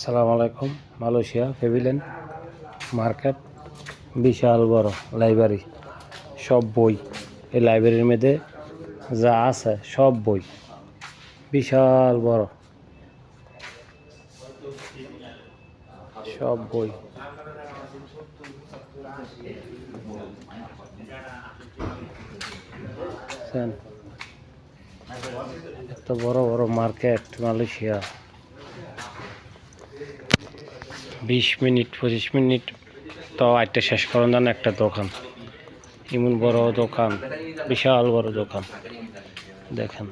সালাম আলাইকুম। Malaysia pavilion market, বিশাল বড় লাইব্রেরি, সব বই এই লাইব্রেরির মধ্যে যা আছে সব বই, বিশাল বড় সব বই। এত বড় বড় মার্কেট মালয়েশিয়া। 20 মিনিট 25 মিনিট তো একটা শেষ করেন না একটা দোকান, এমন বড় দোকান, বিশাল বড় দোকান। দেখেন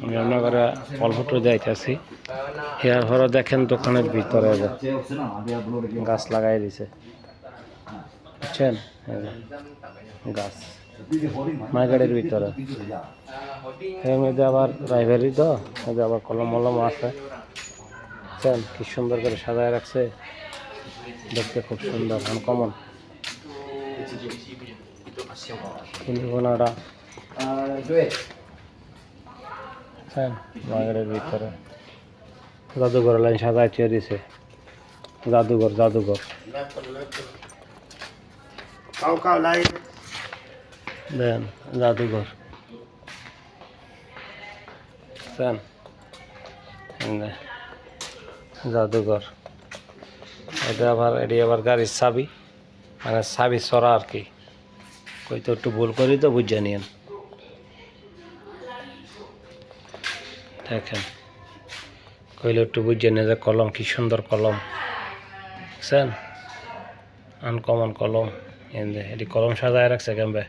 আমি আপনার অল্পটা যাইতেছি, হেয়ার ভরা দেখেন দোকানের ভিতরে গাছ লাগাই দিছে, বুঝছেন? গাছ মার্কেটের ভিতরে, এর মধ্যে আবার লাইব্রেরি, তো আবার কলম মলম আছে, বুঝছেন? কি সুন্দর করে সাজায় রাখছে, দেখতে খুব সুন্দর, আনকমন। মার্কেটের ভিতরে জাদুঘর লাইন সাজায় চেয়ে দিছে, জাদুঘর জাদুঘর। দেন জাদুঘর, জাদুঘর। এটা আবার গাড়ির চাবি, মানে চাবি ছড়া আর কি। কই তো একটু ভুল করি তো বুঝে নিয়েন। দেখেন কইলে একটু বুঝে নিয়ে যে কলম, কি সুন্দর কলম, বুঝছেন? আনকমন কলম। এটি কলম সাজায় রাখছে কেমবে।